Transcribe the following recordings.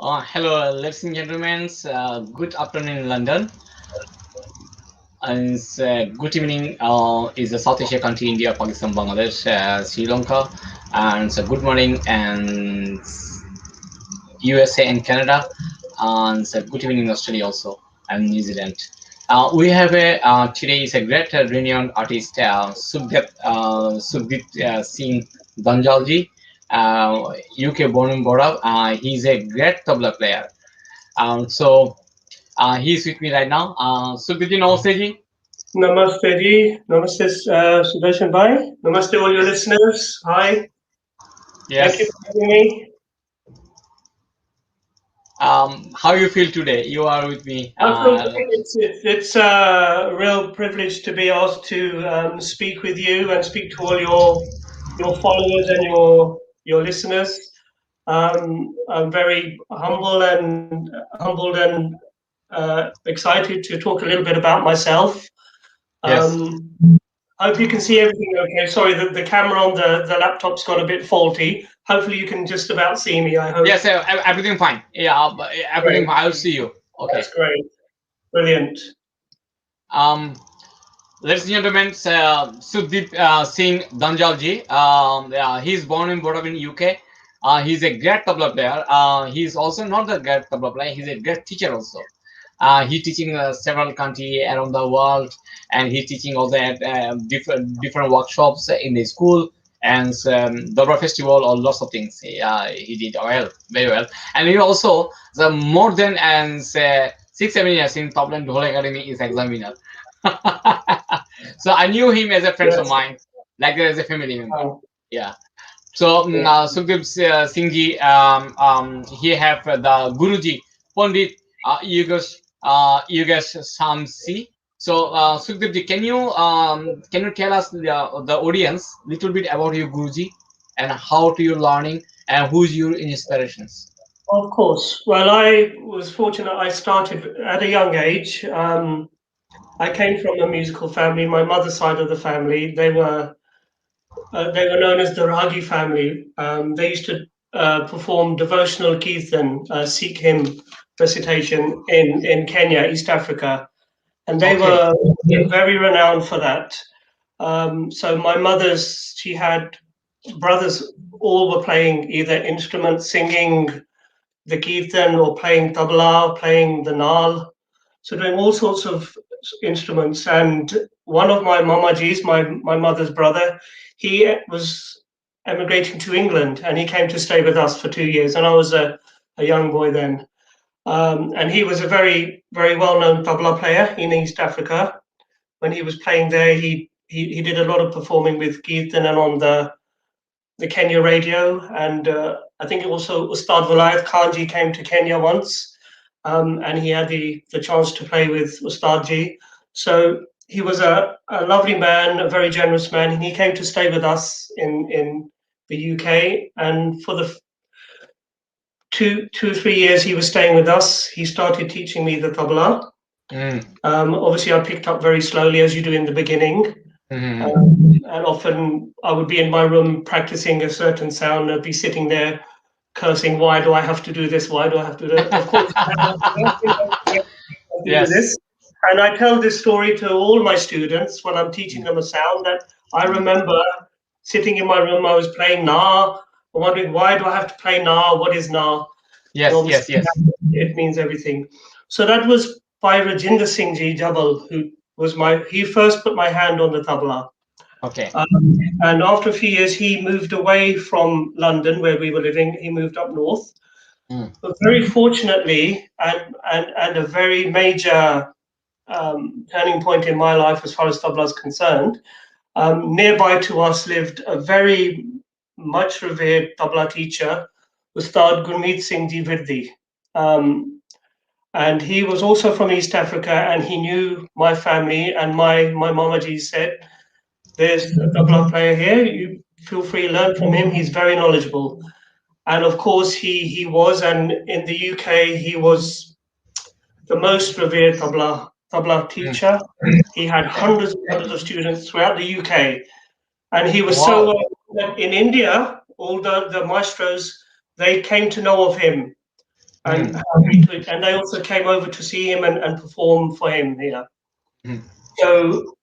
Hello, ladies and gentlemen. Good afternoon in London, and good evening is the South Asia country India, Pakistan, Bangladesh, Sri Lanka, and good morning and USA and Canada, and good evening in Australia also and New Zealand. We have today is a great renowned artist, Sukhdeep Singh Dhanjal ji, UK born and brought up. He's a great tabla player. So he's with me right now. Sukhdeep ji, namaste ji. Namaste ji. Namaste Sudarshan bhai. Namaste all your listeners. Hi. Thank you Yes. for having me. How you feel today? You are with me. I feel great. It's a real privilege to be asked to speak with you and speak to all your followers and your listeners. I'm very humbled and excited to talk a little bit about myself. Yes. Um, I hope you can see everything okay. Sorry, the camera on the laptop's got a bit faulty. Hopefully you can just about see me, I hope. Yes. Everything fine. Yeah. Everything Great. fine. I'll see you. Okay. That's great. Brilliant. Um. Ladies and gentlemen, Sukhdeep Singh Dhanjal ji. Yeah, he's born and brought up in UK. He's a great tabla player. He's also not a great tabla player. He's a great teacher also. He's teaching several countries around the world, and he's teaching also at different workshops in the school and Dobra festival or lots of things. He did well, very well, and he also the more than and 6 7 years in Tabla and Dhol Academy is examiner. So I knew him as a friend of Yes. mine, like as a family member. Oh, Yeah. So yeah. Sukhdeep Singh ji, he have the Guruji Pandit Yogesh Shamsi. So Sukhdeep ji, can you tell us the audience little bit about your Guruji and how to you learning and who's your inspirations? Of course. Well, I was fortunate. I started at a young age. I came from a musical family. My mother's side of the family, they were known as the Ragi family. They used to perform devotional kirtan, Sikh hymn recitation in Kenya, East Africa, and they Okay. were very renowned for that. So my mother's, she had brothers, all were playing either instruments, singing the kirtan or playing tabla, playing the nal, so doing all sorts of instruments. And one of my mamajis, my mother's brother, he was emigrating to England and he came to stay with us for 2 years. And I was a young boy then. And he was a very well-known tabla player in East Africa. When he was playing there, he did a lot of performing with Kirtan and on the Kenya radio. And I think also Ustad Vilayat Khanji came to Kenya once, and he had the chance to play with Ustad Ji. So he was a lovely man, a very generous man, and he came to stay with us in the UK. And for the 2 3 years he was staying with us, he started teaching me the tabla. Mm. Obviously, I picked up very slowly, as you do in the beginning. Mm-hmm. And often I would be in my room practicing a certain sound. I'd be sitting there cursing, why do I have to do this? Why do I have to do it? Of course, I have to do Yes. this. And I tell this story to all my students when I'm teaching them a sound that I remember sitting in my room, I was playing Na, wondering, why do I have to play Na? What is Na? And Yes. obviously, Yes. Yes. it means everything. So that was by Rajinder Singh Ji Jabal, who was he first put my hand on the tabla. Okay. And after a few years, he moved away from London, where we were living. He moved up north. Mm. But very fortunately, and a very major turning point in my life as far as tabla is concerned, nearby to us lived a very much revered tabla teacher, Ustad Gurmeet Singh Ji Virdi. Um, and he was also from East Africa, and he knew my family. And my mamaji said, there's a tabla player here. You feel free to learn from him. He's very knowledgeable. And of course, he was. And in the UK, he was the most revered tabla Mm. teacher. He had Okay. hundreds of students throughout the UK, and he was so Wow. that in India, all the maestros, they came to know of him. and Mm. and I also came over to see him and perform for him here. Mm. So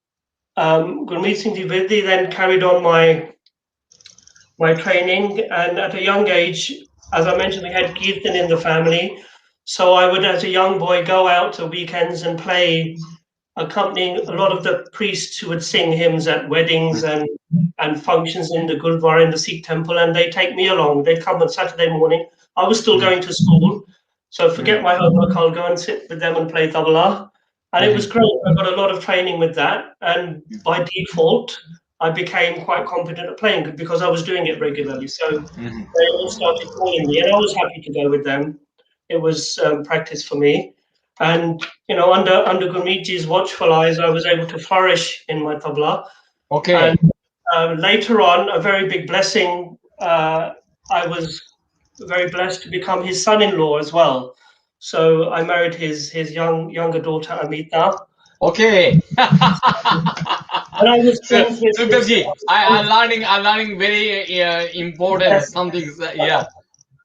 Gurmeet Singh Ji Vidhi then carried on my training, and at a young age, as I mentioned, we had kirtan in the family. So I would, as a young boy, go out to weekends and play, accompanying a lot of the priests who would sing hymns at weddings and functions in the Gurdwara in the Sikh temple, and they'd take me along. They'd come on Saturday morning. I was still Mm. going to school, so forget Mm. my homework. I'll go and sit with them and play tabla, and it was Mhm. great. I got a lot of training with that, and by default, I became quite competent at playing because I was doing it regularly. So Mhm. they all started calling me, and I was happy to go with them. It was practice for me, and under Gurmeetji's watchful eyes, I was able to flourish in my tabla. And Okay. later on, a very big blessing. I was very blessed to become his son-in-law as well. So I married his younger daughter Amita, Okay. and I was So, friends with his. Sukdevji, I'm learning very important Yes. some things. Yeah.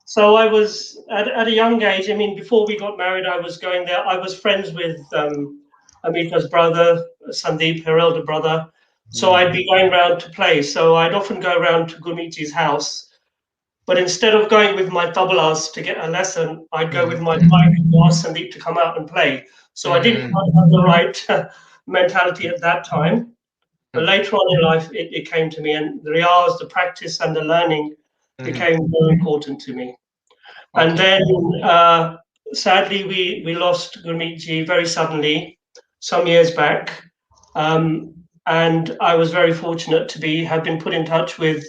So I was at a young age. I mean, before we got married, I was going there. I was friends with Amita's brother, Sandeep, her elder brother. So Mm. I'd be going round to play. So I'd often go around to Gurmeetji's house. But instead of going with my tablas to get a lesson, I'd go with Mhm. my bike to ask Sandeep to come out and play. So I didn't Mhm. quite have the right mentality at that time. But Mhm. later on in life, it came to me, and the riyaz, the practice, and the learning Mhm. became very important to me. And Okay. then, sadly, we lost Gurmeet Ji very suddenly some years back. And I was very fortunate to have been put in touch with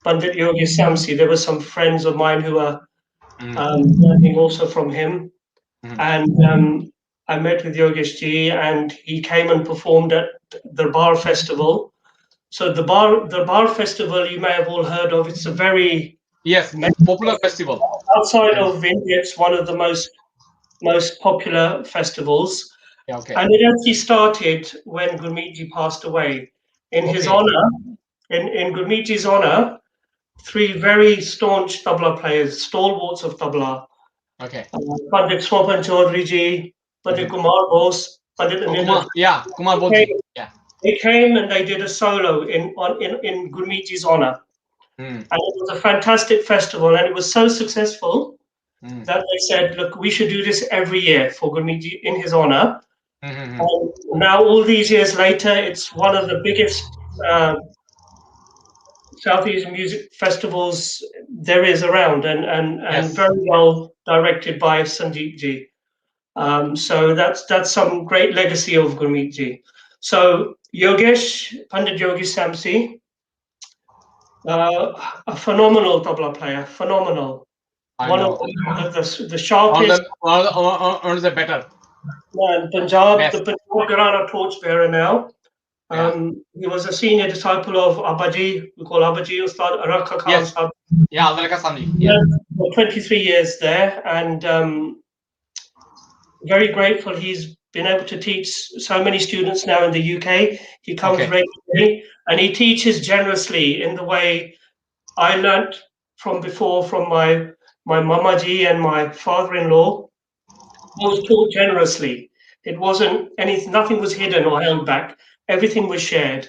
Pandit Yogi Samsi. There were some friends of mine who were Mhm. learning also from him. Mhm. And I met with Yogesh Ji, and he came and performed at the Bar Festival. So the Bar Festival, you may have all heard of. It's a very Yes. Popular festival. outside Yeah. of India. It's one of the most popular festivals, Yeah. Okay. and it actually started when Gurmeet passed away. In his Okay. honor, in Gurmeet honor, three very staunch tabla players, stalwarts of tabla, Okay. Pandit Swapan Chaudhary ji, Pandit Mhm. Kumar Bose, Pandit Oh, Anindra. Kumar. Yeah. Kumar They Bodji. Yeah. they came and they did a solo in Gurmeet honor, Mm. and it was a fantastic festival, and it was so successful Mm. that they said, look, we should do this every year for Gurmeet in his honor. Mhm. And now, all these years later, it's one of the biggest South Asian music festivals there is around, and Yes. very well directed by Sandeep ji. So that's some great legacy of Gurmeet ji. So Yogesh, Pandit Yogi Samsi, a phenomenal tabla player, phenomenal. I One of know. the sharpest. On the better. And Punjab, the Best. Punjab Gharana torchbearer now. Yeah. He was a senior disciple of Abaji, we call Abaji Ustad Arakha Khan Yes. Sahib. Yeah. Alka Sandi. He Yeah. had for 23 years there, and very grateful. He's been able to teach so many students now in the UK. He comes Okay. regularly, and he teaches generously in the way I learnt from before from my mamaji and my father-in-law. I was taught generously. It wasn't anything, nothing was hidden or held back. Everything was shared.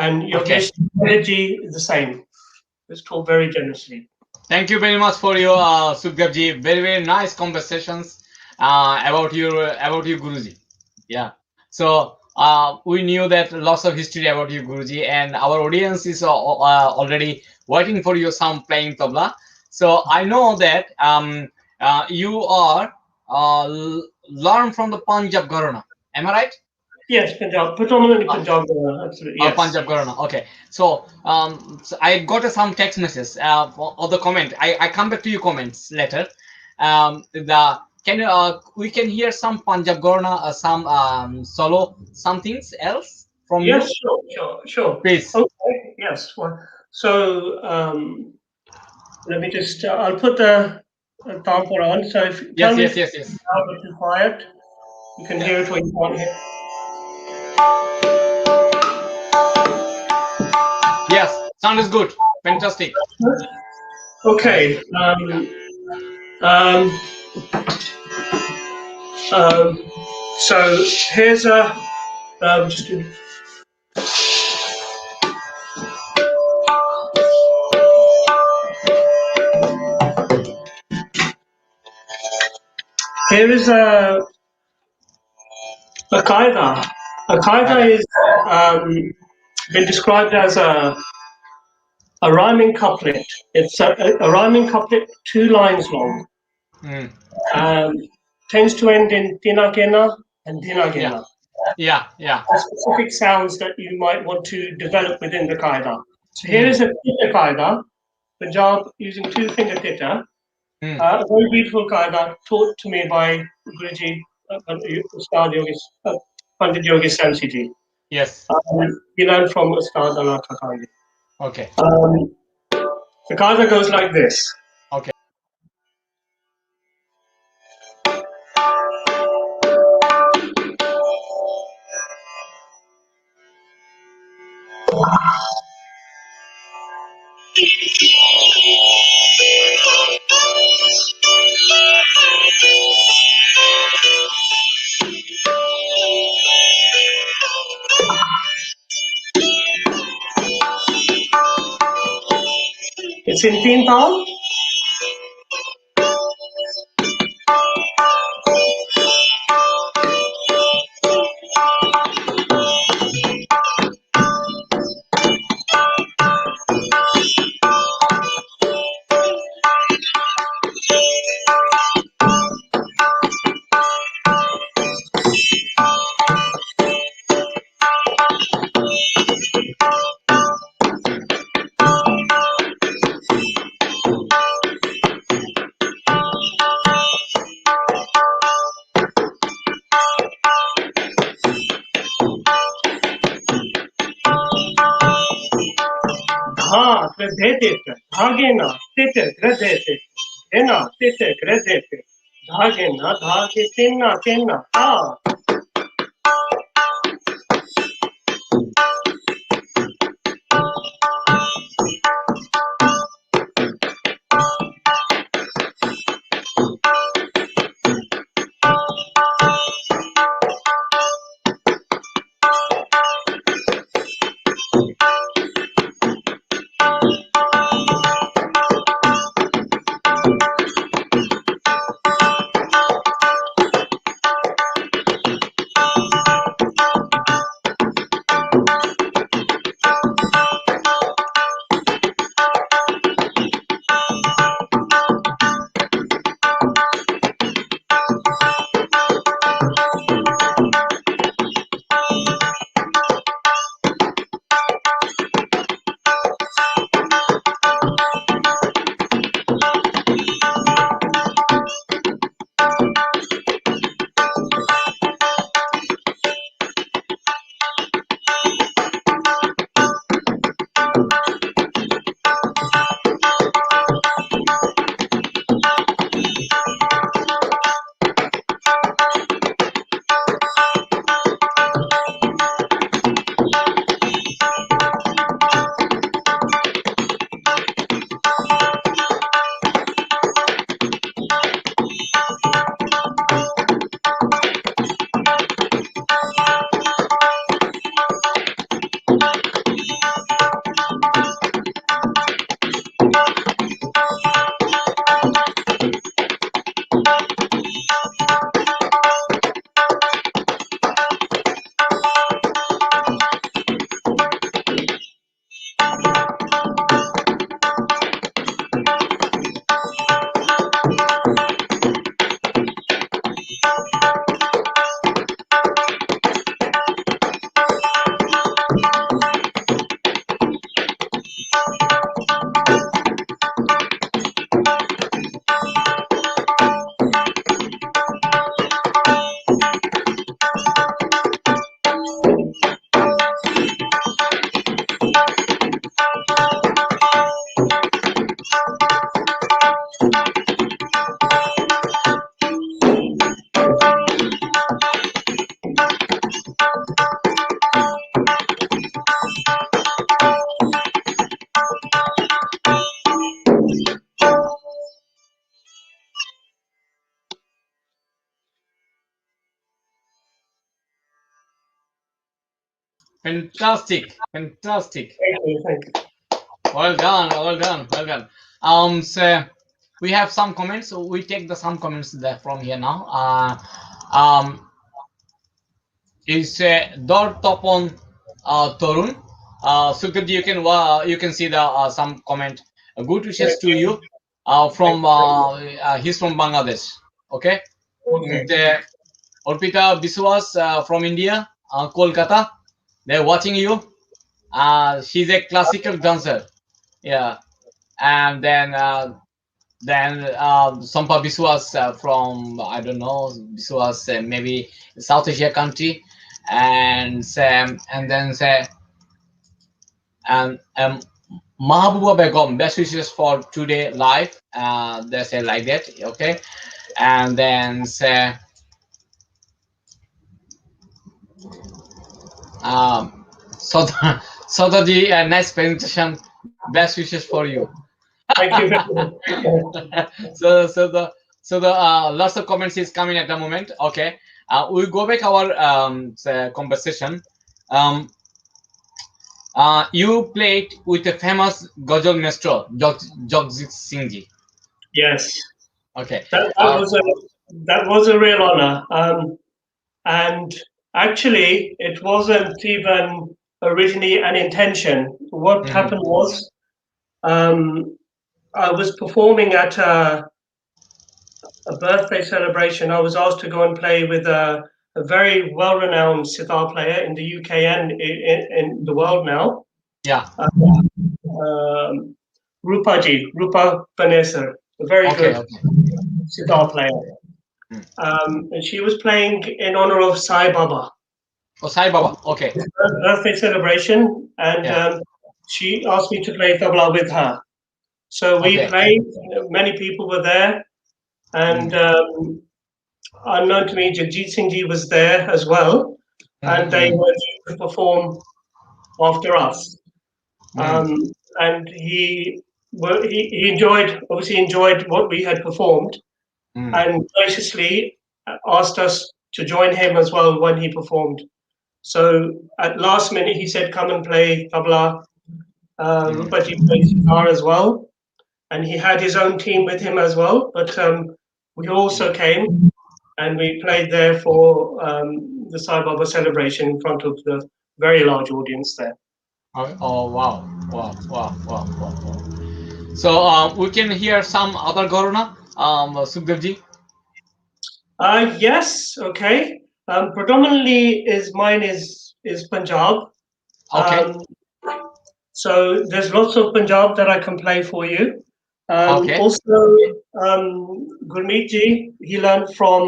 And Okay. Yogesh energy is the same. It was taught very generously. Thank you very much for your Sukdevji. Very nice conversations about you Guruji. Yeah. So we knew that lots of history about you Guruji, and our audience is already waiting for you some playing tabla. So I know that you are learn from the Punjab Gharana. Am I right? Yes, Punjab, predominantly Uh, Punjab. Absolutely, yes. Punjab Gharana. Okay. So I got some text message or the comment. I come back to your comments later. The can you we can hear some Punjab Gharana, some solo, some things else from Yes, you, sure. please. Okay, yes. Well, so let me just, I'll put the tamper on. So if tell Yes, me yes, if it's yes, yes. loud or too quiet, you can Yeah. hear it or you can't hear. Yes, sound is good. Fantastic. Okay. Fantastic. Yeah. Um, Um, so here's a just here is a qaida. A qaida is been described as a rhyming couplet. It's a rhyming couplet, 2 lines long. Mm. Um, tends to end in dinagena and Yeah. dinagena. Yeah. Yeah. Specific sounds that you might want to develop within the qaida. So here Mm. is a tita qaida, Punjab using 2-finger tita. Mm. A very beautiful qaida taught to me by Guruji, Ustad Yogi, Pandit Yogi Samsi ji. Yes. We learned from Ustad Allah Kakandi. Okay. The qaida goes like this. Okay. It's in teen tal. Dha, gradete, dhagena, tete, gradete, ena, tete, gradete, dhagena, dhage, tenna, tenna, ta. Fantastic, fantastic. Thank you. Thank you. Well done, well done, well done. So we have some comments. So we take the some comments there from here now. Is Dor Topon Torun. Sukrit, you can see the some comment. Good wishes Thank to you. you. Thank From you. he's from Bangladesh. Okay. Okay. Orpita Biswas from India, Kolkata. They're watching you. She's a classical dancer. Yeah, and then Sampa Biswas from I don't know Biswas maybe South Asia country, and then say and Mahabuba Begum best wishes for today live. They say like that, okay, and then say Sodaji, nice presentation. Best wishes for you. Thank you very much. so so the lots of comments is coming at the moment. Okay, we go back our conversation. Um, you played with a famous Ghazal maestro, Jagjit Singh ji. Yes, Okay. that that was a real honor. And actually, it wasn't even originally an intention. What Mhm, happened was, um, I was performing at a birthday celebration. I was asked to go and play with a very well-renowned sitar player in the UK and in the world now, yeah. um, Rupa Panesar, a very Okay. good Okay. sitar player. Mm. And she was playing in honor of Sai Baba. Oh, Sai Baba. Okay. Birthday celebration, and Yeah. she asked me to play tabla with her. So we Okay. played. Many people were there, and Mm. unknown to me, Jagjit Singh Ji was there as well, and they Mm-hmm. were due to perform after us. Mm. And he enjoyed, obviously enjoyed what we had performed, Mm. and graciously asked us to join him as well when he performed. So at last minute, he said, "Come and play tabla." Mm. Rupaji played sitar as well, and he had his own team with him as well. But we Mm. also came and we played there for the Sai Baba celebration in front of the very large audience there. Oh, oh, wow. Wow. Wow. Wow. Wow. Wow. So we can hear some other Gorona, Sukhdevji. Yes, okay. Predominantly is mine is Punjab. Okay. Um, so there's lots of Punjab that I can play for you. Okay. Also, Gurmeet ji, he learned from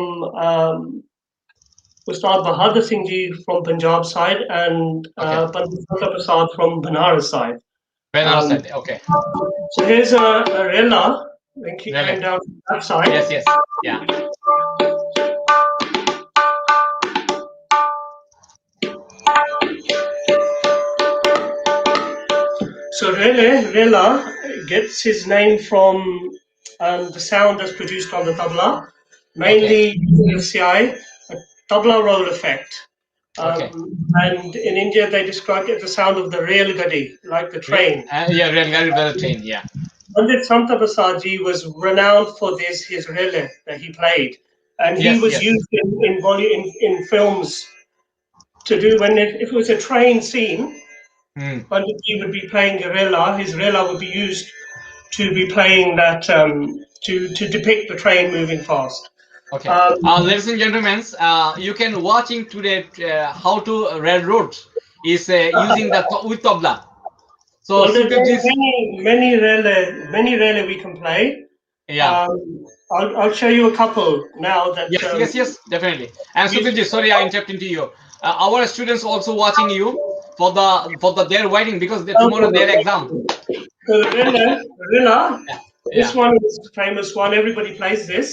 Ustad Bahadur Singh ji from Punjab side and Okay. Pandit Prasad from Banaras side. Benares Um, side. Okay. so here's a rela. Then keep going Really. down that side. Yes. Yes. Yeah. So rela gets his name from the sound that's produced on the tabla, Okay. mainly using FCI, a tabla roll effect. Okay. And in India, they described it as the sound of the rail gadi, like the train. Yeah. Real Gary Brother Train. Yeah. Pandit Santa Prasadji was renowned for his rele that he played, and he Yes. was Yes. used in films to do when if it was a train scene, Mm. Panditji would be playing a rela. His rela would be used to be playing that to depict the train moving fast. Okay. Um, Ladies and gentlemen, you can watching today how to railroads is using the with tabla. So well, there are Sukhdevji's. many rele we can play. Yeah. I'll show you a couple now that Yes, yes, yes, definitely. And we used to Sukritji, sorry, I interrupt into you. Our students also watching you for the their writing because tomorrow their exam. play. So Rilla, Yeah, this yeah, one is the famous one. Everybody plays this.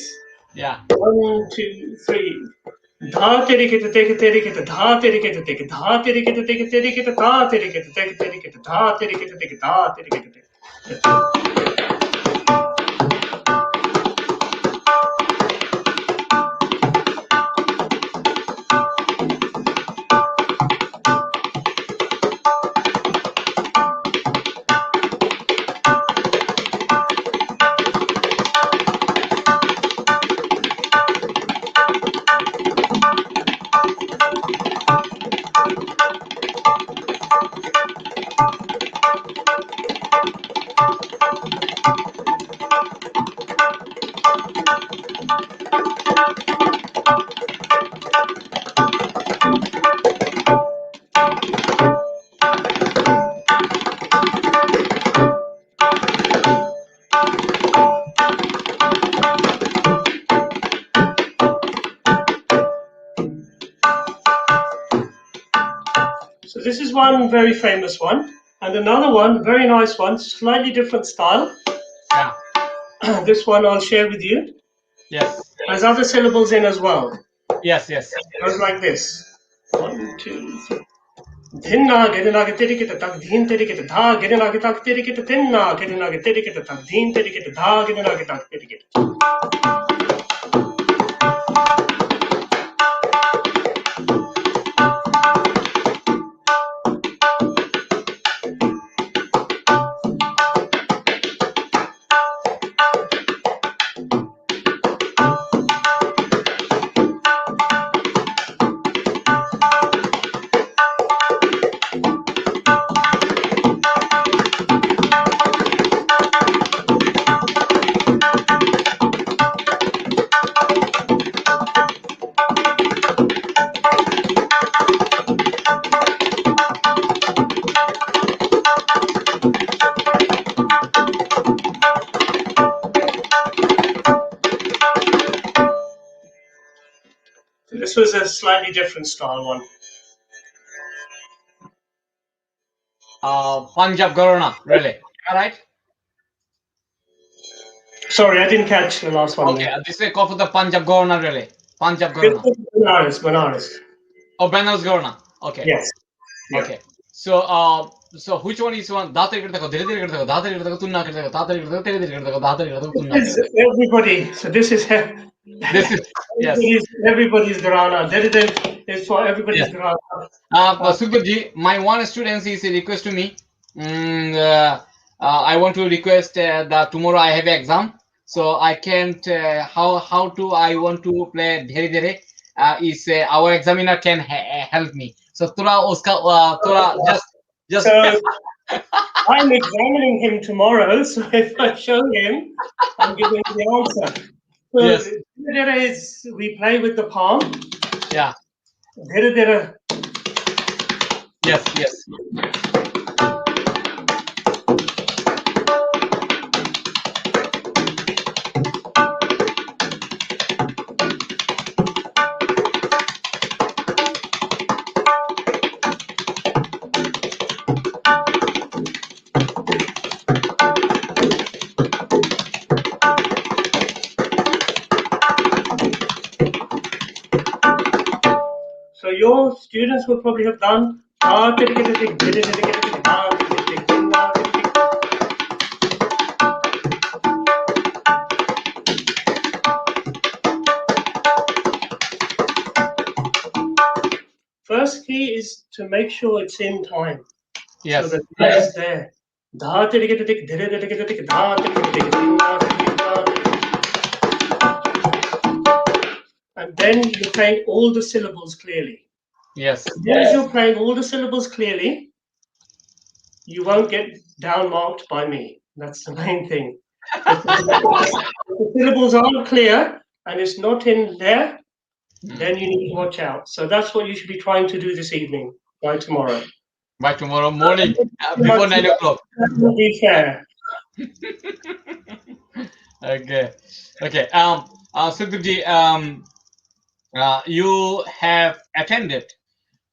yeah. 1, 2, 3. धा तेरे के तेरे तेरे के धा तेरे के तेरे के धा तेरे के तेरे के धा तेरे के तेरे तेरे के धा तेरे के तेरे के धा तेरे के So this is one very famous one, and another one, very nice one, slightly different style. Yeah. This one I'll share with you. Yes. There's other syllables in as well. Yes. Yes. It goes like this. 1, 2, 3. Dhinna gedina getirikita tak dhin terikita dha gedina getak terikita thinna gedina getirikita tak dhin terikita dha gedina getak terikita. This was a slightly different style one. Punjab Gorona, really. All right. Sorry, I didn't catch the last one Okay, there. this is called for the Punjab Gorona, really. Punjab This Gorona. was Banaras, Banaras. Oh, Banaras Gorona. Okay. Yes. Yeah. Okay. So, so which one is one? Datari kirta ko, dhire dhire kirta ko, datari kirta ko, tunna kirta ko, datari kirta ko, tere tere kirta ko, datari kirta ko, tunna This kirta is everybody. So this is ko. This is yes. everybody's Garana. That is for everybody's Yes. Garana. Sukhbirji, my one student is a request to me. I want to request that tomorrow I have exam, so I can't. How to I want to play dhere dhere. Is our examiner can help me. So थोड़ा उसका थोड़ा just So I'm examining him tomorrow. So if I show him, I'm giving the answer. So Yes. Dhira is we play with the palm. Yeah. Dhira. Yes. Yes. So your students would probably have done. First key is to make sure it's in time. Yes. So that it is there. And then you're playing all the syllables clearly. Yes. As long as you're playing all the syllables clearly, you won't get down marked by me. That's the main thing. If the syllables aren't clear and it's not in there, then you need to watch out. So that's what you should be trying to do this evening, by tomorrow. By tomorrow morning, before 9 o'clock. Be fair. Okay. Okay. Sukhbirji, you have attended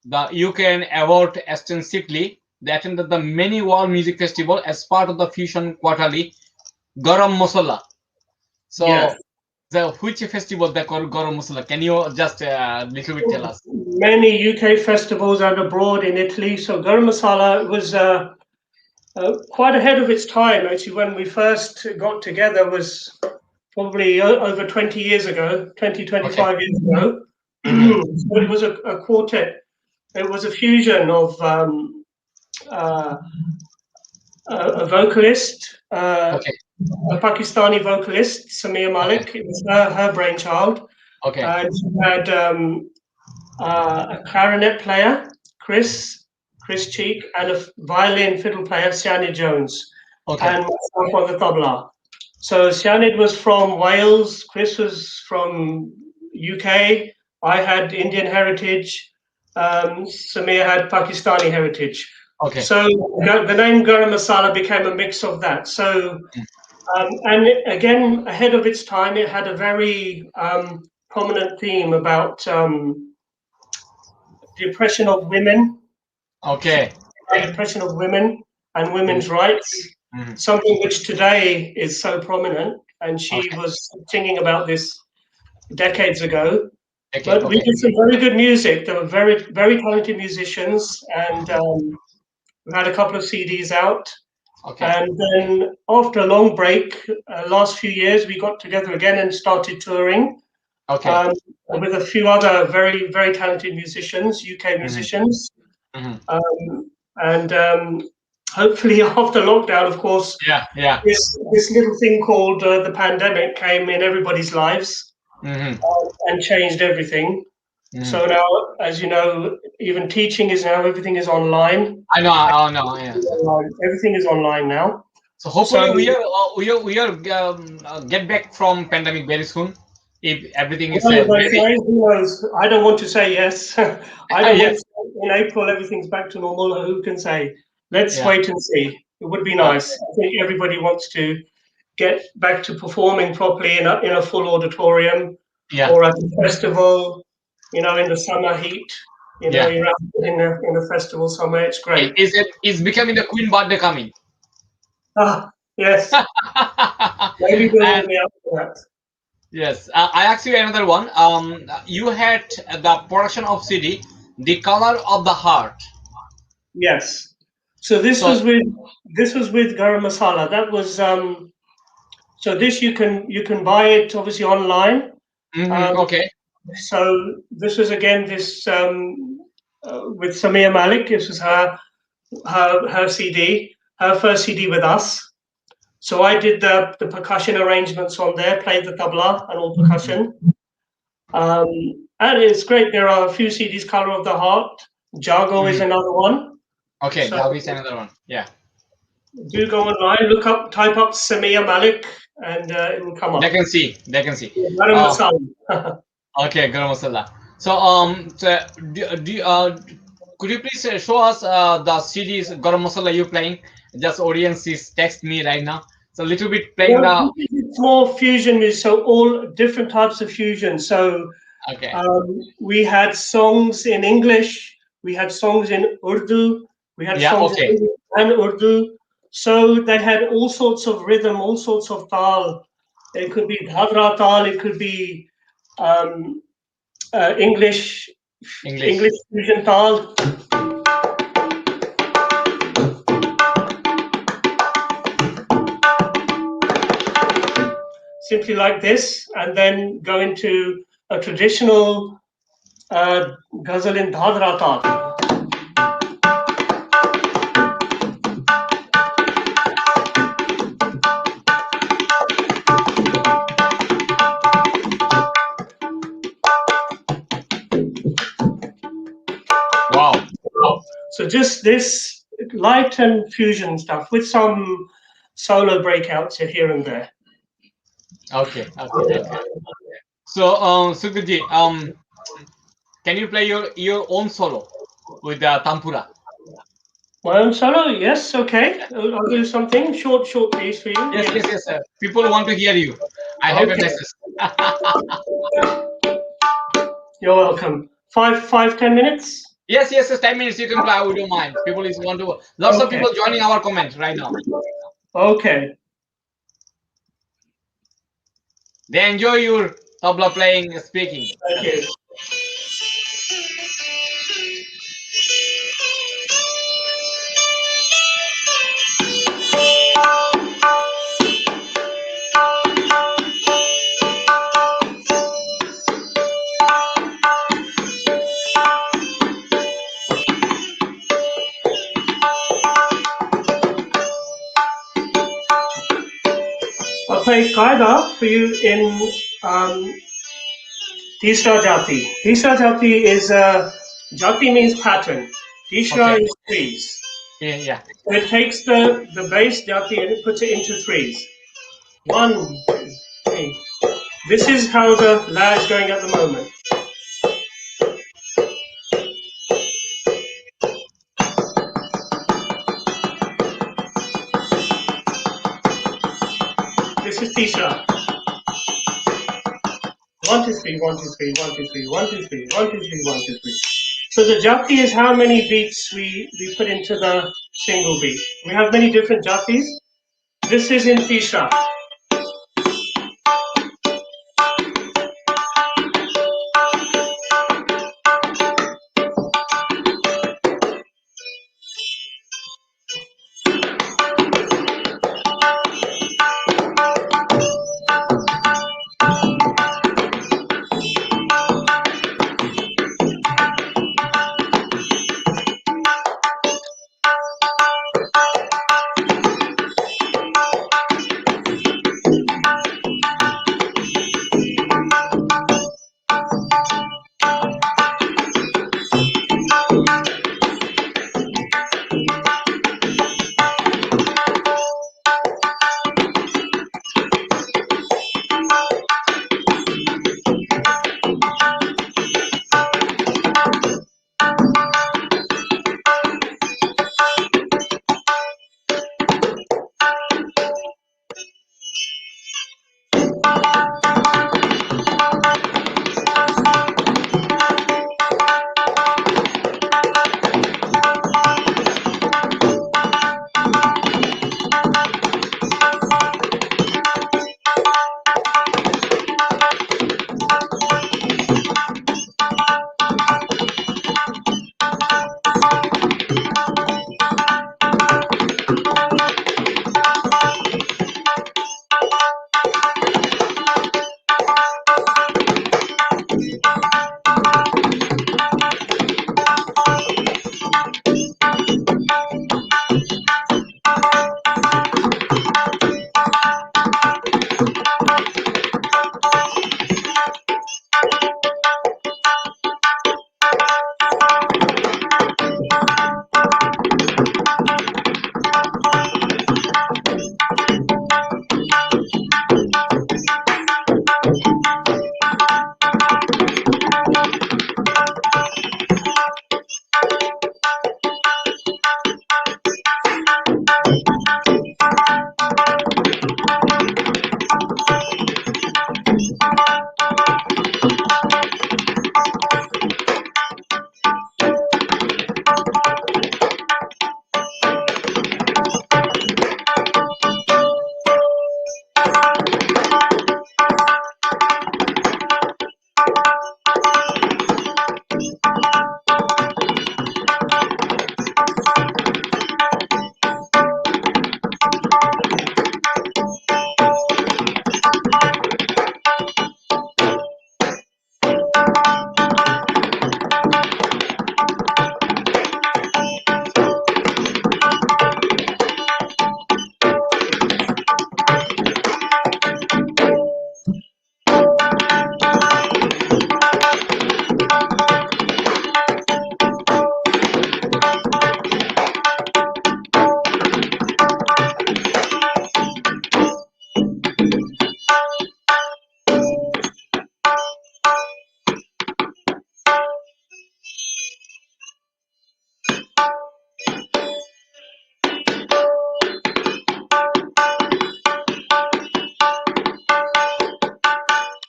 the UK Award extensively. They attended the many World Music Festival as part of the Fusion Quarterly Garam Masala. So, Yes. which festival they call Garam Masala? Can you just little bit tell us? Many UK festivals and abroad in Italy. So Garam Masala was quite ahead of its time. Actually, when we first got together was probably over 20 years ago, 25 years ago. So it was a quartet. It was a fusion of a vocalist, Okay. a Pakistani vocalist, Samia Malik. It was her brainchild. Okay. And she had a clarinet player, Chris Cheek, and a violin fiddle player, Siania Jones. Okay. and myself on the tabla. So Sianid was from Wales, Chris was from UK, I had Indian heritage, Samir had Pakistani heritage. Okay. So the name Garam Masala became a mix of that. So, and again, ahead of its time, it had a very prominent theme about the oppression of women, Okay. the oppression of women and Mhm, women's rights, mhm. something which today is so prominent. And she Okay. was singing about this decades ago. Okay. But we Okay. did some very good music. There were very, very talented musicians, and we had a couple of CDs out. Okay. And then after a long break, last few years, we got together again and started touring Okay. um, with a few other very, very talented musicians, UK Mhm, musicians. mhm. And hopefully, after lockdown, of course, Yeah. Yeah. this little thing called the pandemic came in everybody's lives Mhm, and changed everything. mhm. So now, as you know, even teaching is now everything is online. I know. I know. Yes. Everything is online now. So So hopefully we are get back from pandemic very soon. If everything is well, they very say, who knows? I don't want to say yes. I don't want yes. to say in April everything's back to normal. Who can say? Let's Yeah. wait and see. It would be nice. Okay. I think everybody wants to get back to performing properly in a full auditorium Yeah. or at a festival, in the summer heat. Yeah. You're out in a festival somewhere. It's great. Is it is becoming the Queen birthday coming? Ah, yes. Maybe we'll And be up for that. yes, I ask you another one. You had the production of CD, The Color of the Heart. Yes. So So, this was with garam masala. That was so this you can buy it obviously online. mhm, Um, okay, so this was again this with Samia Malik. This was her CD, her first CD with us. So I did the percussion arrangements on there, played the tabla and all percussion. Um, and it's great. There are a few CDs, Color of the Heart. Jago is mhm. another one. Okay, So that'll be another one. Yeah, do go online, type up Samia Malik, and it will come they up. can see. They can see. Garam Uh, Masala. okay, garam masala. So, could you please show us the CDs garam masala you playing? Just audience is text me right now. So, little bit playing Well, the. it's more fusion music, so all different types of fusion. So Okay. we had songs in English, we had songs in Urdu, we had Yeah. songs in Okay. English and Urdu. So they had all sorts of rhythm, all sorts of tal. It could be dhadra tal, it could be um, English English. fusion tal. Simply like this, and then go into a traditional ghazal in dhadra tal. Wow. So just this light and fusion stuff with some solo breakouts here and there. Okay. Okay. Okay. So, Sukrit, can you play your own solo with the tampura? My own solo, yes, okay. I'll do something short piece for you. Yes, yes, Yes, yes, sir. People want to hear you. I have a okay. message. You're welcome. 10 minutes. Yes, yes, yes. 10 minutes you can play. We don't mind. People is want to. Lots of Okay, people joining our comment right now. okay. They enjoy your tabla playing, speaking. Thank you. I'll play Qaida for you in Tisra Jati. Tisra Jati is Jati means pattern. Tisra Okay, is trees. Yeah, yeah. So it takes the base jati and it puts it into threes. 1, 2, 3. This is how the la is going at the moment. This is Tisra. 1, 2, 3, 1, 2, 3, 1, 2, 3, 1, 2, 3, 1, 2, 3, 1, 2, 3. So the jati is how many beats we put into the single beat. We have many different jatis. This is in Tisra.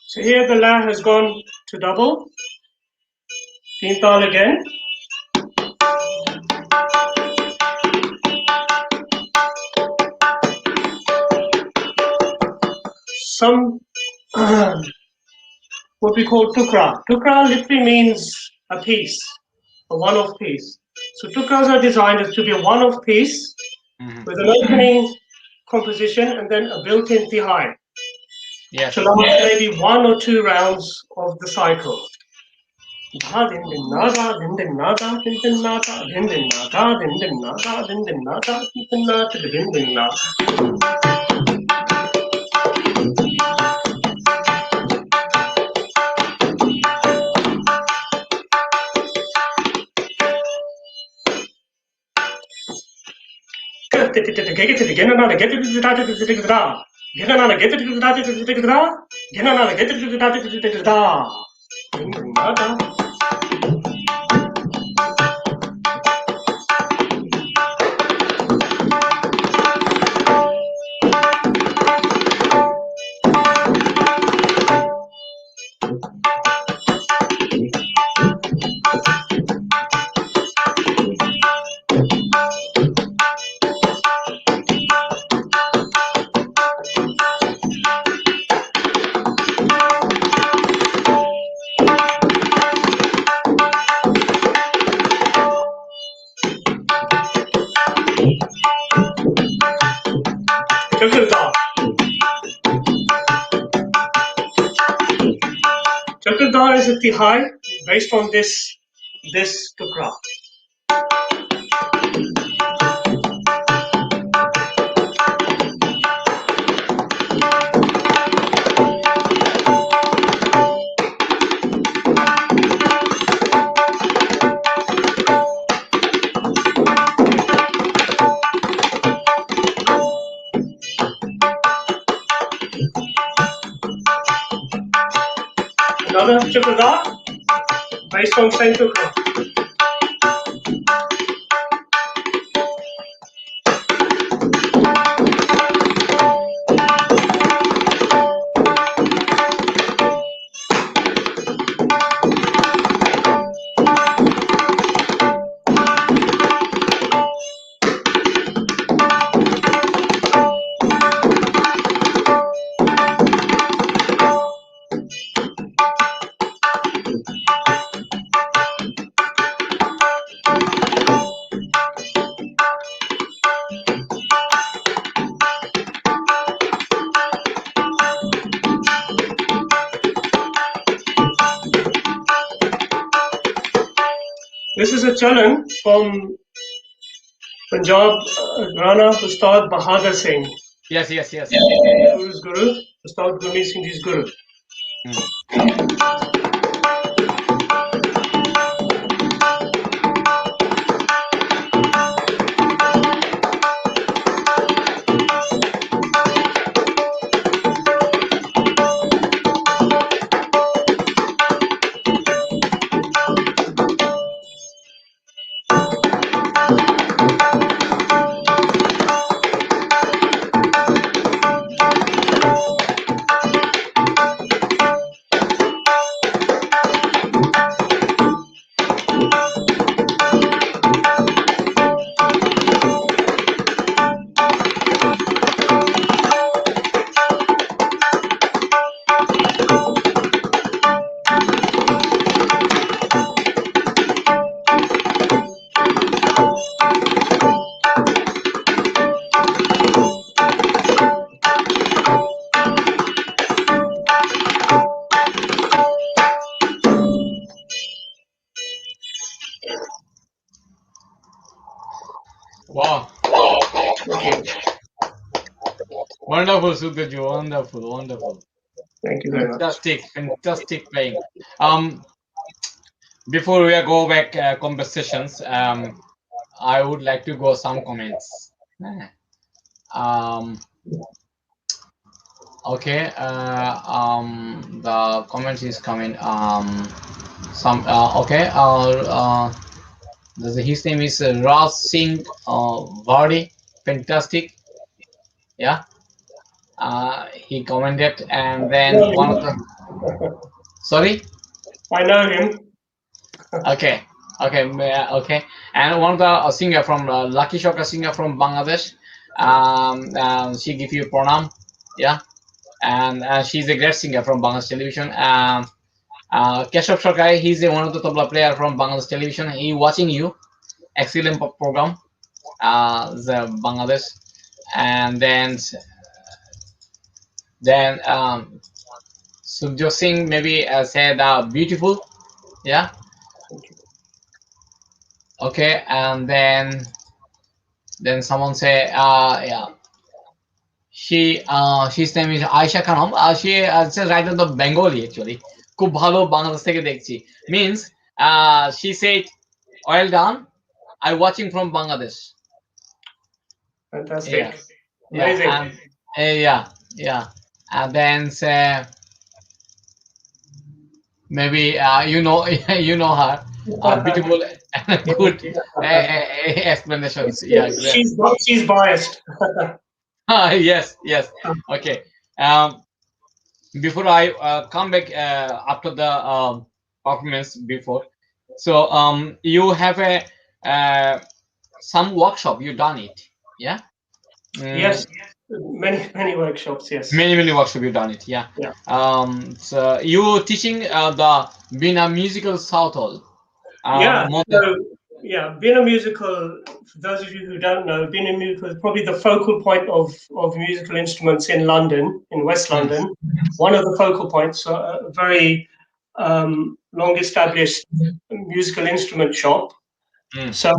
So here the la has gone to double. Teen tal again. Some what we call tukra. Tukra literally means a piece, a one-off piece. So tukras are designed as to be a one-off piece Mhm. with an opening composition and then a built-in tihai Yes. to last maybe 1 or 2 rounds of the cycle. Da din din na da din din na da din din na da din din na da din din na da din din na da din din na da din din na. Chakradar is at the high based on this tukra. Another chakradar based on same tukra. This is a chalan from Punjab, Rana Ustad Bahadur Singh. Yes, yes, yes. Guru's Guru, Ustad Gurmeet Singh Ji's Guru. Wow. Okay. Wonderful, Sudaji. Wonderful, wonderful. Thank you very much. Fantastic, fantastic playing. Before we go back conversations, I would like to go some comments. Um, okay. The comments is coming. Some. Okay. His name is Raj Singh Vardy. Fantastic. Yeah. He commented, and then one of the. Sorry. I know him. Okay. Okay. Okay. And one of the singer from Lucky Shoka singer from Bangladesh. She give you pranam. Yeah. And she's a great singer from Bangladesh television. Keshav Sarkar, he's one of the tabla player from Bangladesh television. He watching you. Excellent program. The Bangladesh. And then Sukhjot Singh maybe said beautiful. Yeah. Okay. And then someone say yeah. She's name is Aisha Khanam. She says right on the Bengali actually. খুব ভালো বাংলাদেশ থেকে দেখছি means she said well done, I watching from Bangladesh. Yeah, Fantastic. yeah, Amazing. yeah, yeah. And then maybe you know you know her. Beautiful and good explanations. Yeah, great. She's biased. Yes, yes. Okay. Um, before I come back after the performance before, so you have a some workshop. You done it, yeah? Yes, Mm, many workshops. Yes. many workshop you done it, yeah. Yeah. So you teaching the Bina musical South Hall. Yeah. More than So yeah, being a musical. For those of you who don't know, being a musical is probably the focal point of musical instruments in London, in West mm, London. One of the focal points. A very long established musical instrument shop. mm. So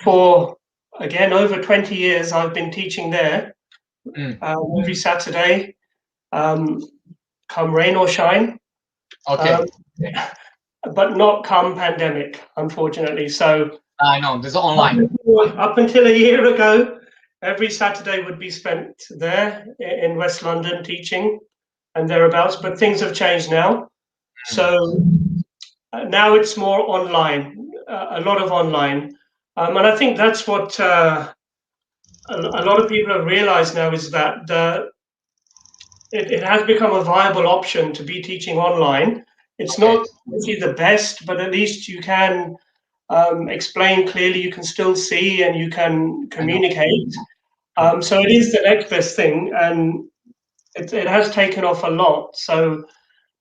for again over 20 years, I've been teaching there Mm. every Saturday, um, come rain or shine. Um, Okay, but not come pandemic, unfortunately. So I know this is up online. until, up until a year ago, every Saturday would be spent there in West London teaching and thereabouts. But things have changed now. Mm. So now it's more online, a lot of online. And I think that's what a lot of people have realized now is that it has become a viable option to be teaching online. It's Okay, not really the best, but at least you can explain clearly, you can still see, and you can I know. communicate. Mm. So it is the next best thing, and it has taken off a lot. So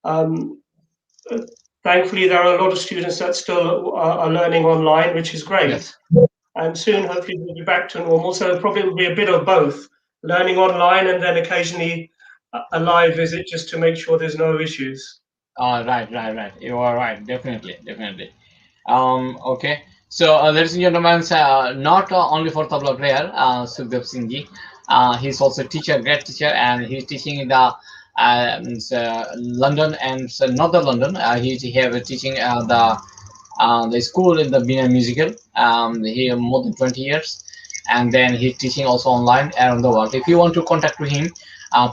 um, uh, thankfully, there are a lot of students that still are learning online, which is great. Yes. And soon, hopefully, we'll be back to normal. So probably will be a bit of both, learning online and then occasionally a live visit just to make sure there's no issues. Right, right, right. You are right. Definitely, definitely. Okay. So, ladies and gentlemen, not only for tabla player, Sukhdev Singh ji, he's also teacher, great teacher, and he's teaching in the London and Northern London. He have teaching the school in the Bina Musical. He more than 20 years, and then he's teaching also online around the world. If you want to contact to him,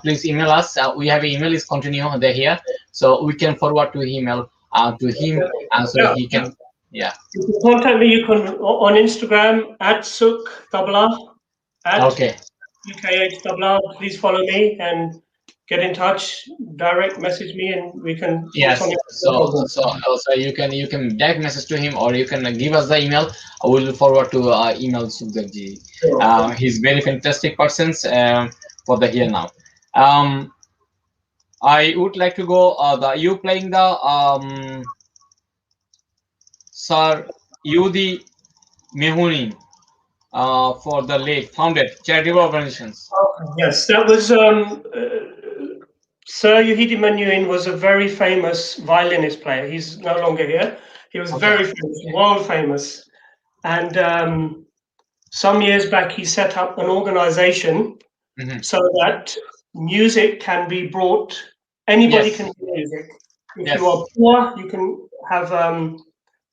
please email us. We have an email is continue there here, so we can forward to email to him, so Yeah, he can. Yeah. you can contact me. You can on Instagram at Sukh Tabla at Okay. UKH Tabla. Please follow me and get in touch. Direct message me, and we can sort Yes. something. No So problem. so also you can direct message to him, or you can give us the email. I will forward to email Sukhdev. Sure. He's very fantastic persons for the here now. Um, I would like to go. The you playing the Sir Yudi Mehuni for the late founded charitable organizations. Yes, that was Sir Yuhidi Menuhin was a very famous violinist player. He's no longer here. He was Okay. very famous, world famous. And some years back, he set up an organization Hmm. so that music can be brought, anybody can Yes. do music. If you are Yes. poor, you can have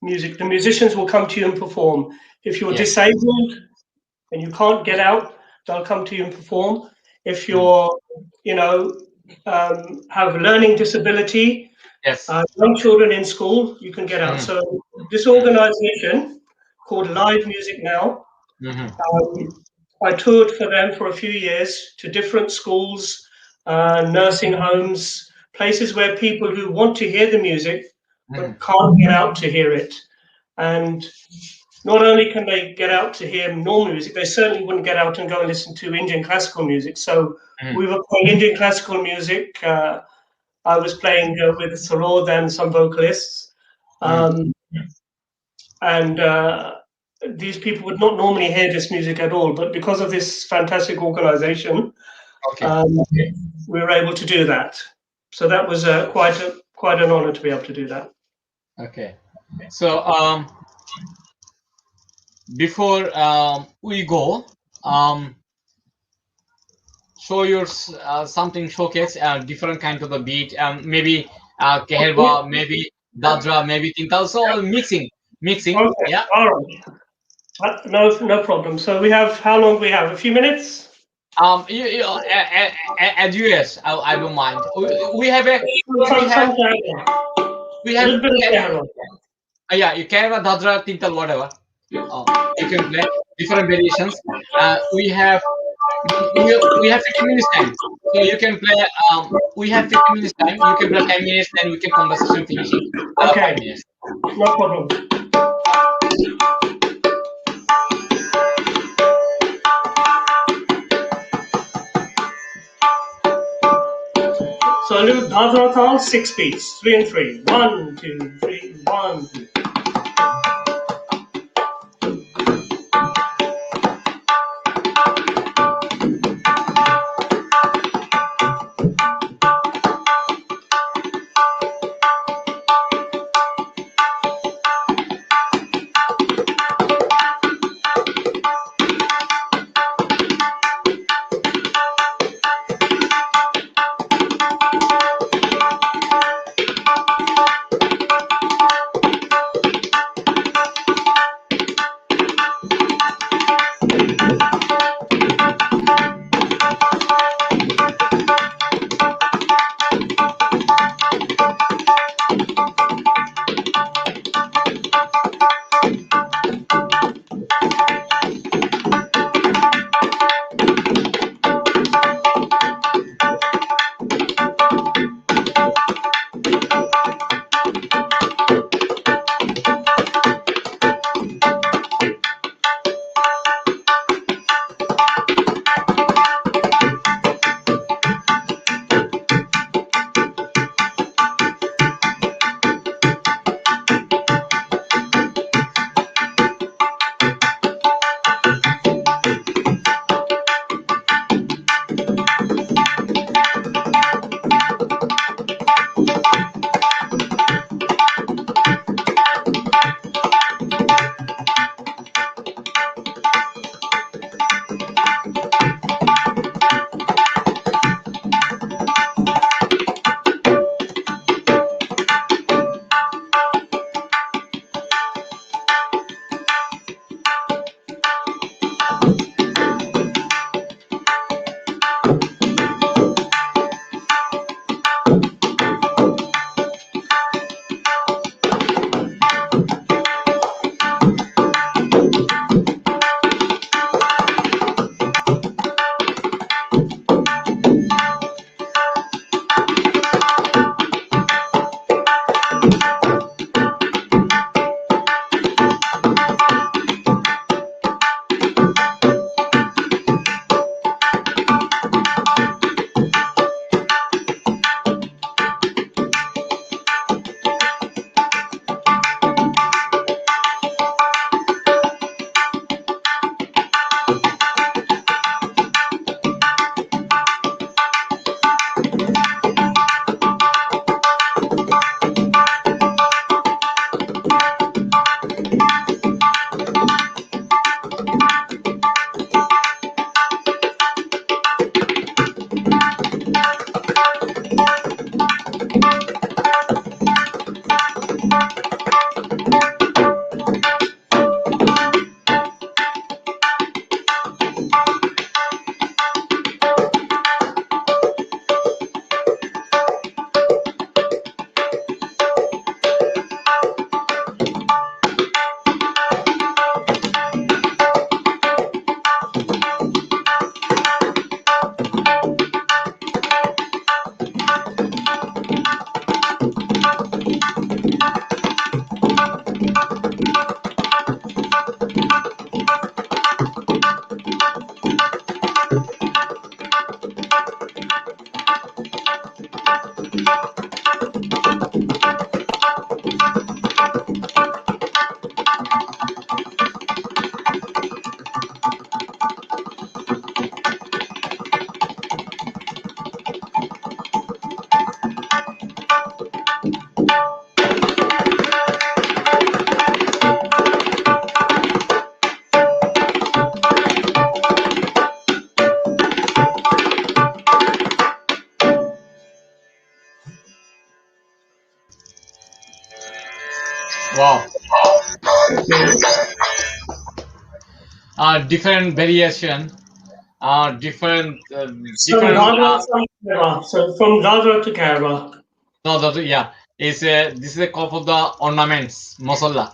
music. The musicians will come to you and perform. If you're Yes. disabled, and you can't get out, they'll come to you and perform. If Mm. you're, you know, have learning disability, Yes. young children in school, you can get out. Hmm. So this organization called Live Music Now, Hmm. I toured for them for a few years to different schools, nursing homes, places where people who want to hear the music Hmm. but can't get out to hear it. And not only can they get out to hear normal music, they certainly wouldn't get out and go and listen to Indian classical music. So Hmm. we were playing Indian classical music. I was playing with Sarod and some vocalists. Hmm. Um, and these people would not normally hear this music at all. But because of this fantastic organization, Okay. um, we were able to do that. So that was quite an honor to be able to do that. Okay. So before we go, um, show your something showcase different kind of the beat, maybe Keherba, maybe Dadra, maybe Tintal. So mixing, Okay, yeah. all right. No, no problem. So we have how long we have? A few minutes. As US, I don't mind. We have a we have Some Kerala. we A have little bit of Kerala. yeah, you can have a Dadra, Tintal, whatever. You can play different variations. We have we have 15 minutes time, so you can play. We have 15 minutes time. You can play 10 minutes, then we can conversation finishing Okay, 5 minutes. no problem. So I'll do Dadra Tal, 6 beats, 3 and 3. 1, 2, 3, 1, 2. Wow. different variation, different, From different. Dhadra, from Kerala. So from Dhadra to Kerala. No, that, yeah, is this is a call for the ornaments, masala.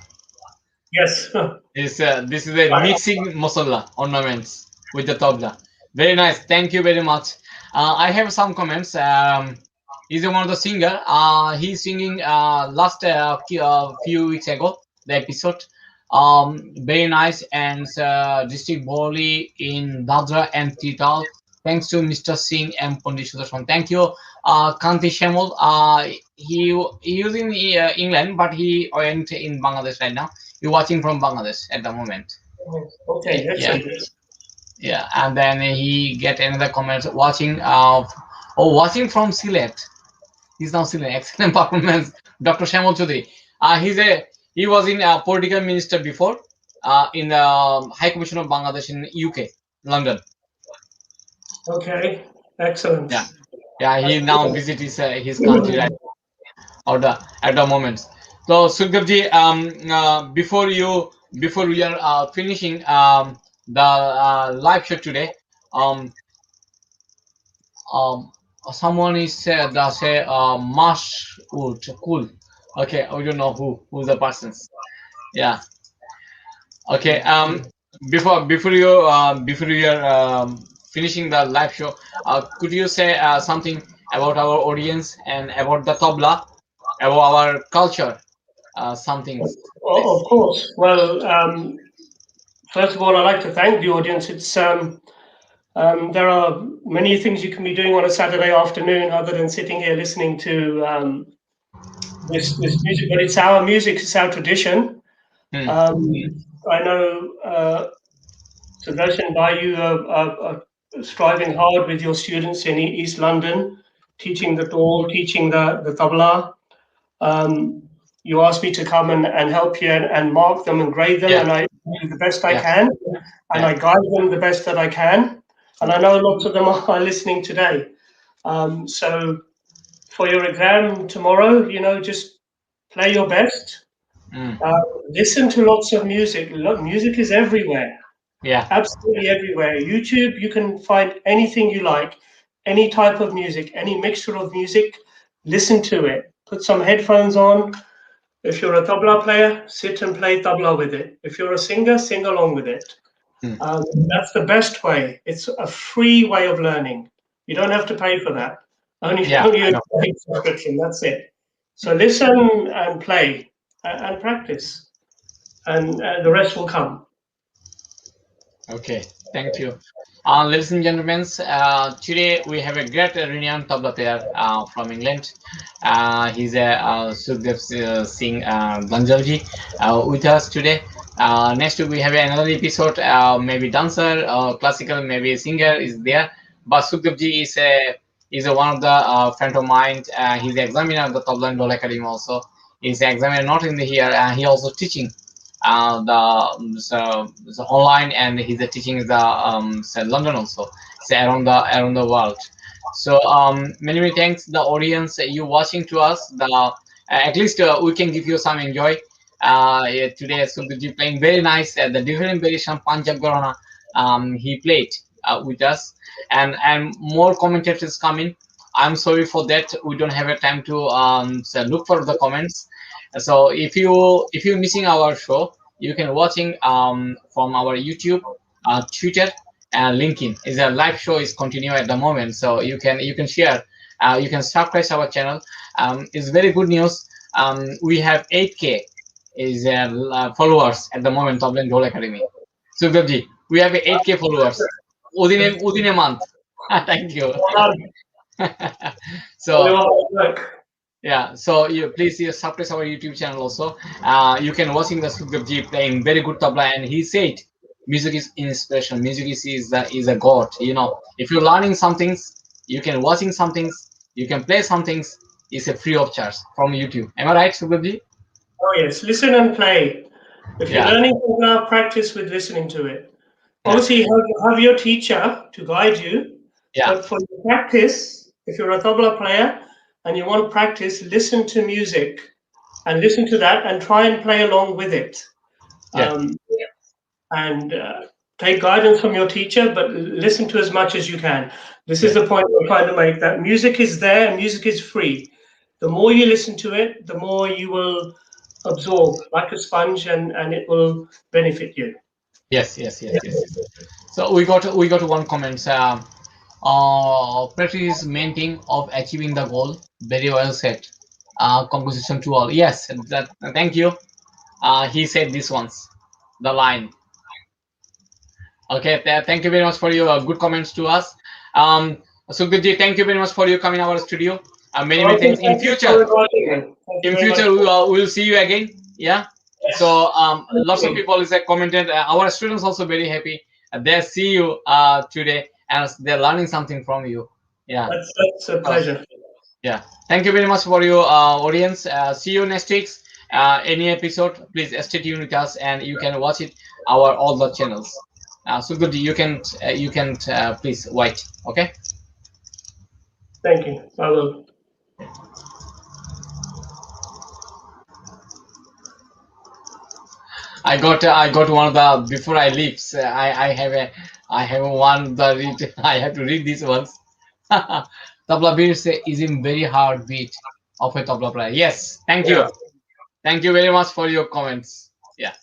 Yes. Is this is a mixing masala ornaments with the tabla. Very nice. Thank you very much. I have some comments. He's one of the singer. He's singing last few weeks ago the episode. Very nice and district Boli in Dadra and Tital. Thanks to Mr. Singh and Pandit Sudarshan. Thank you, Kanti Shemal. He was in England, but he went in Bangladesh right now. You're watching from Bangladesh at the moment. Okay, Yeah, excellent. yeah. And then he get another comment watching. Watching from Sylhet. He's now Sylhet. Excellent performance, Dr. Shamal Choudhury. He was in political minister before, in the High Commission of Bangladesh in UK, London. Okay, excellent. Yeah, yeah. He now visit his country right or at the moment. So Sukhavji, before we are finishing the live show today, um, um, someone is say Mash Wood, cool. Okay, we don't know who's the persons. Yeah. Okay. Before you are finishing the live show, could you say something about our audience and about the tabla, about our culture, something, Of please? course. Well, first of all, I'd like to thank the audience. There are many things you can be doing on a Saturday afternoon other than sitting here listening to this music, but it's our music, it's our tradition. Hmm. I know Sudarshan, by you are striving hard with your students in East London, teaching the Dhol, teaching the tabla. Um, you asked me to come and help you and mark them and grade them, Yeah, and I do the best I yeah, can, and yeah, I guide them the best that I can. And I know lots of them are listening today. So for your exam tomorrow, just play your best. mm, Uh, Listen to lots of music. Look, music is everywhere, yeah, absolutely everywhere. YouTube, you can find anything you like, any type of music, any mixture of music. Listen to it. Put some headphones on. If you're a tabla player, sit and play tabla with it. If you're a singer, sing along with it. mm, That's the best way. It's a free way of learning. You don't have to pay for that. Only, yeah. only I a know. paid subscription. That's it. So listen and play and practice, and the rest will come. Okay, thank you. Ladies and gentlemen, today we have a great renowned tabla player from England. He's a Sukhdev Singh Dhanjal ji with us today. Next week we have another episode, maybe dancer, classical, maybe singer is there. But Sukhdev ji is one of the friend of mine. He's the examiner of the Tabla and Dhol Academy also. He's an examiner not in the here. He also teaching so online, and he's teaching the so London also, so around the world. So many thanks the audience, you watching to us. The at least we can give you some enjoy. Yeah, today Subhiji playing very nice. The different variation Panjab Garana he played with us, and more commentators coming. I'm sorry for that. We don't have a time to so look for the comments. So if you're missing our show, you can watching from our YouTube, Twitter, and LinkedIn. Is a live show is continue at the moment, so you can share, you can subscribe our channel. It's very good news. We have 8K is followers at the moment of the Dhol Academy. So Gabji, we have 8K followers within a month. Thank you. So Work. yeah, so you please subscribe our YouTube channel also. You can watching the Sukhdev playing very good tabla, and he said music is inspiration. Music is a god. If you're learning some things, you can watching some things, you can play some things. It's a free of charge from YouTube. Am I right, Sukhdev? Oh yes, listen and play. If you're Yeah, learning tabla, practice with listening to it. yeah, Obviously, have your teacher to guide you, yeah, but for your practice, if you're a tabla player and you want practice, listen to music and listen to that and try and play along with it. yeah. Um, and take guidance from your teacher, but listen to as much as you can. This is Yes. the point I'm trying to make, that music is there and music is free. The more you listen to it, the more you will absorb like a sponge, and it will benefit you. Yes. Yes. Yes. Yes. Yes. So we got one comment. Practice main thing of achieving the goal. Very well said. Congratulations to all. Yes. That. Thank you. He said this once. The line. Okay. Thank you very much for your good comments to us. Sukhdji, thank you very much for you coming our studio. Many Okay, thanks. In thank you for future, inviting me. Thank you in very much. future we'll see you again. Yeah. Yes. So lots of people is commented. Our students also very happy. They see you today and they're learning something from you. Yeah. That's a So pleasure. yeah. Thank you very much for your audience. See you next week. Any episode, please stay tuned with us and you can watch it our all the channels. So good. You can please wait. Okay. Thank you. I will. I got one of the before I leave. I have one the read. I have to read this once. Tabla beat is in very hard beat of a tabla player. Yes, Yeah. thank you very much for your comments. Yeah.